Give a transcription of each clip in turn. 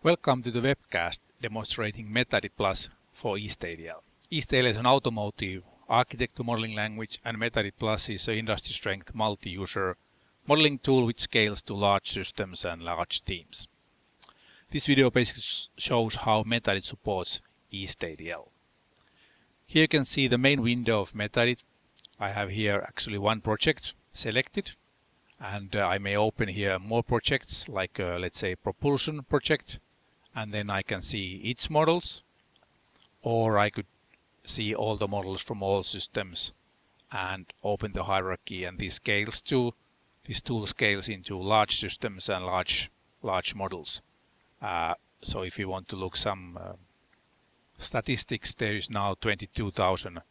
Welcome to the webcast demonstrating MetaEdit Plus for EAST-ADL. EAST-ADL is an automotive architecture modeling language, and MetaEdit Plus is an industry-strength multi-user modeling tool which scales to large systems and large teams. This video basically shows how MetaEdit supports EAST-ADL. Here you can see the main window of MetaEdit. I have here actually one project selected, and I may open here more projects like let's say propulsion project, and then I can see its models, or I could see all the models from all systems and open the hierarchy, and this tool scales into large systems and large models. So if you want to look some statistics, there is now 22,000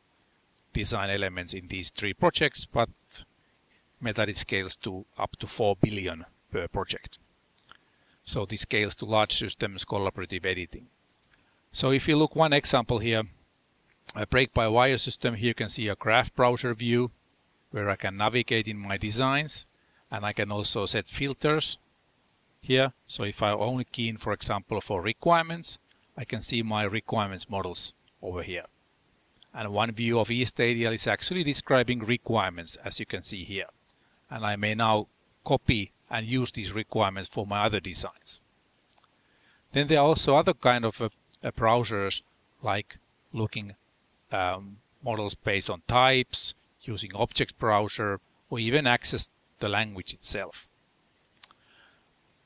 design elements in these three projects, but MetaEdit scales to up to 4 billion per project. So this scales to large systems, collaborative editing. So if you look one example here, a brake-by-wire system, here you can see a graph browser view where I can navigate in my designs, and I can also set filters here. So if I only key in, for example, for requirements, I can see my requirements models over here. And one view of EAST-ADL is actually describing requirements, as you can see here. And I may now copy and use these requirements for my other designs. Then there are also other kind of browsers, like looking models based on types, using object browser, or even access the language itself.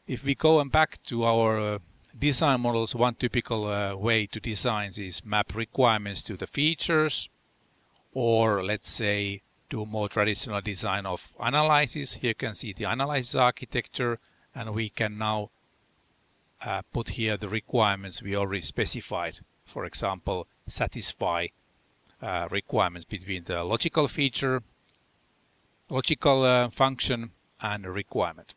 If we go back to our design models, one typical way to design is map requirements to the features, or let's say do more traditional design of analysis. Here you can see the analysis architecture, and we can now put here the requirements we already specified. For example, satisfy requirements between the logical feature, logical function, and a requirement.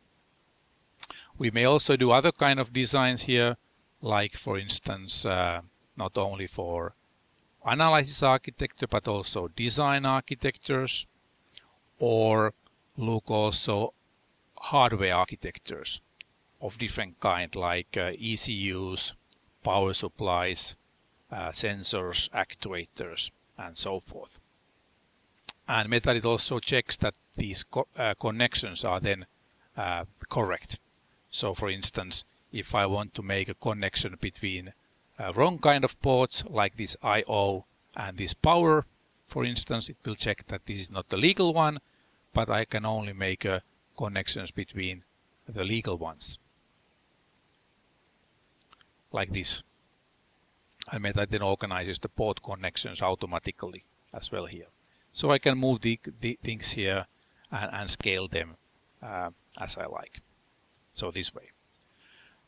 We may also do other kind of designs here, like for instance, not only for analysis architecture, but also design architectures, or look also hardware architectures of different kind, like ECUs, power supplies, sensors, actuators, and so forth. And MetaEdit also checks that these connections are then correct. So for instance, if I want to make a connection between wrong kind of ports, like this I/O and this power, for instance, it will check that this is not the legal one, but I can only make connections between the legal ones, like this. And MetaEdit then organizes the port connections automatically as well here. So I can move the things here and scale them as I like. So this way.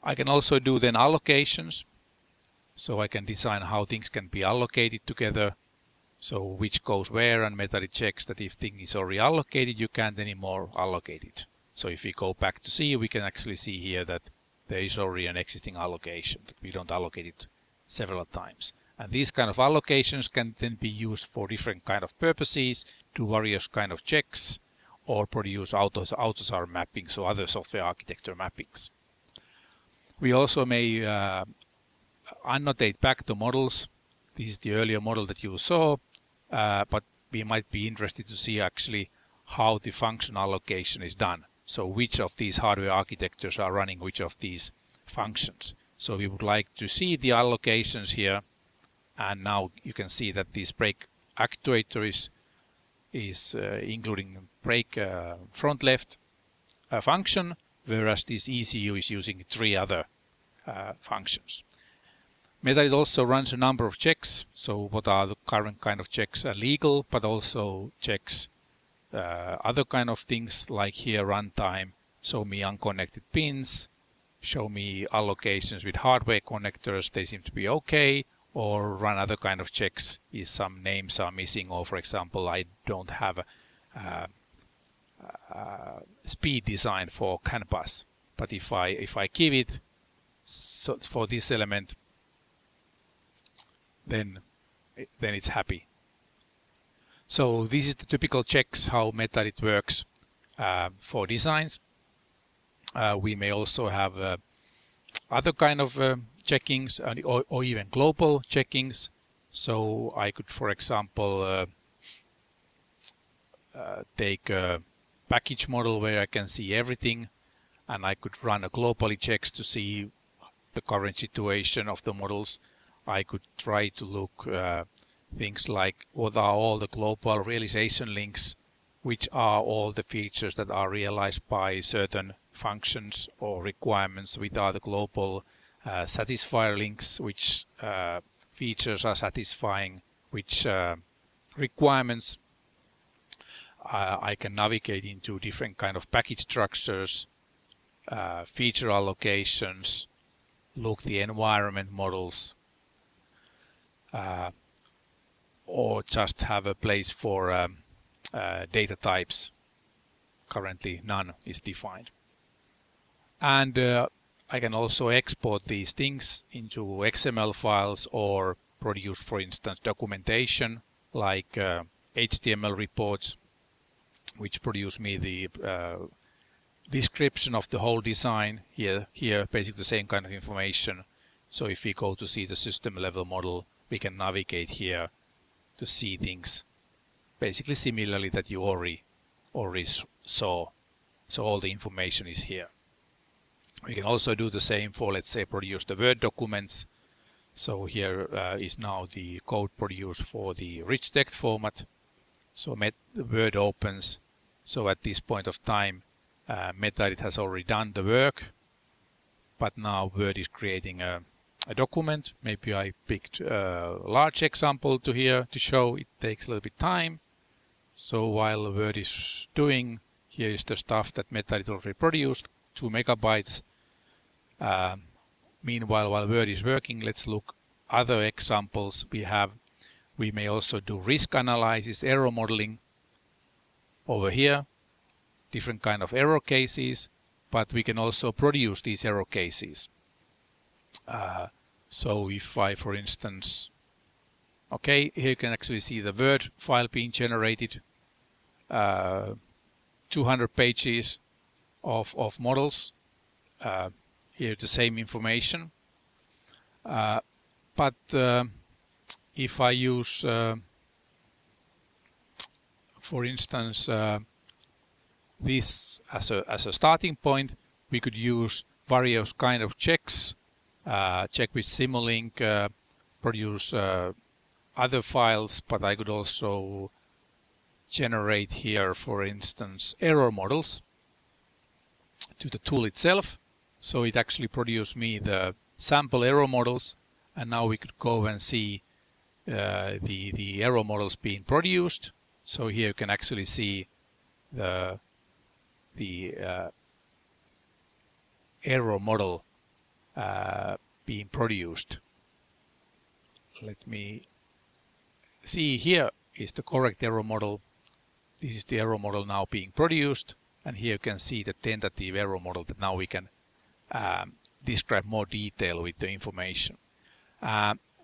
I can also do then allocations. So I can design how things can be allocated together. So which goes where, and MetaEdit checks that if thing is already allocated, you can't anymore allocate it. So if we go back to C, we can actually see here that there is already an existing allocation, but we don't allocate it several times. And these kind of allocations can then be used for different kind of purposes, do various kind of checks, or produce AUTOSAR mappings or other software architecture mappings. We also may annotate back the models. This is the earlier model that you saw, but we might be interested to see actually how the function allocation is done. So which of these hardware architectures are running which of these functions. So we would like to see the allocations here, and now you can see that this brake actuator is including brake front left function, whereas this ECU is using 3 other functions. MetaEdit also runs a number of checks. So what are the current kind of checks are legal, but also checks other kind of things, like here runtime, show me unconnected pins, show me allocations with hardware connectors, they seem to be okay, or run other kind of checks if some names are missing, or for example I don't have speed design for CAN bus, but if I give it so for this element, then it's happy. So this is the typical checks how MetaEdit works for designs. We may also have other kind of checkings or even global checkings. So I could, for example, take a package model where I can see everything, and I could run a globally checks to see the current situation of the models. I could try to look things like what are all the global realization links, which are all the features that are realized by certain functions or requirements, which are the global satisfier links, which features are satisfying which requirements. I can navigate into different kind of package structures, feature allocations, look the environment models, or just have a place for data types. Currently none is defined. And I can also export these things into XML files or produce, for instance, documentation like HTML reports, which produce me the description of the whole design. Here basically the same kind of information. So if we go to see the system level model, we can navigate here to see things basically similarly that you already saw. So all the information is here. We can also do the same for, let's say, produce the Word documents. So here is now the code produced for the rich text format. So the Word opens. So at this point of time, MetaEdit has already done the work, but now Word is creating a document. Maybe I picked a large example to here to show. It takes a little bit time. So while Word is doing, here is the stuff that MetaEdit already produced, 2 megabytes. Meanwhile, while Word is working, let's look other examples we have. We may also do risk analysis, error modeling over here, different kind of error cases, but we can also produce these error cases. So if I, for instance, okay, here you can actually see the Word file being generated, 200 pages of models. Here the same information, but if I use, for instance, this as a starting point, we could use various kind of checks, check with Simulink, produce other files, but I could also generate here, for instance, error models to the tool itself. So it actually produced me the sample error models, and now we could go and see the error models being produced. So here you can actually see the error model being produced. Let me see, here is the correct error model. This is the error model now being produced, and here you can see the tentative error model that now we can describe more detail with the information.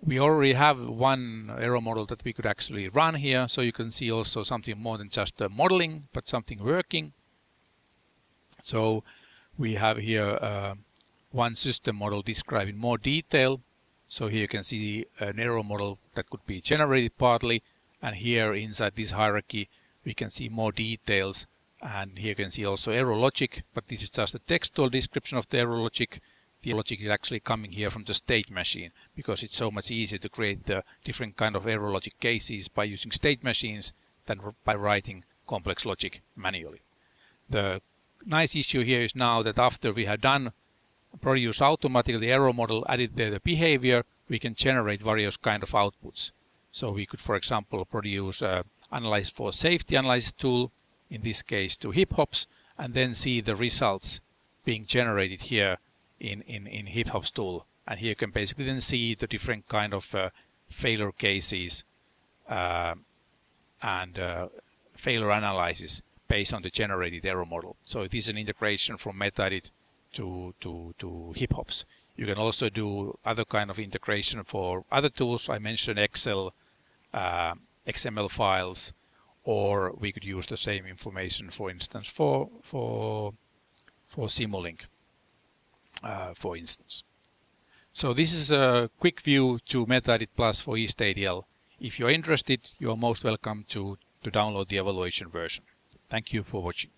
We already have one error model that we could actually run here, so you can see also something more than just the modeling, but something working. So we have here one system model described in more detail. So here you can see an error model that could be generated partly, and here inside this hierarchy we can see more details. And here you can see also error logic, but this is just a textual description of the error logic. The logic is actually coming here from the state machine, because it's so much easier to create the different kind of error logic cases by using state machines than by writing complex logic manually. The nice issue here is now that after we have done produce automatically the error model, added the behavior, we can generate various kind of outputs. So we could, for example, produce analyze for safety analysis tool, in this case to hip hops, and then see the results being generated here in hip hops tool. And here you can basically then see the different kind of failure cases and failure analysis based on the generated error model. So it is an integration from MetaEdit to hip hops. You can also do other kind of integration for other tools. I mentioned Excel, XML files, or we could use the same information, for instance, for Simulink, for instance. So this is a quick view to MetaEdit Plus for EAST-ADL. If you're interested, you're most welcome to download the evaluation version. Thank you for watching.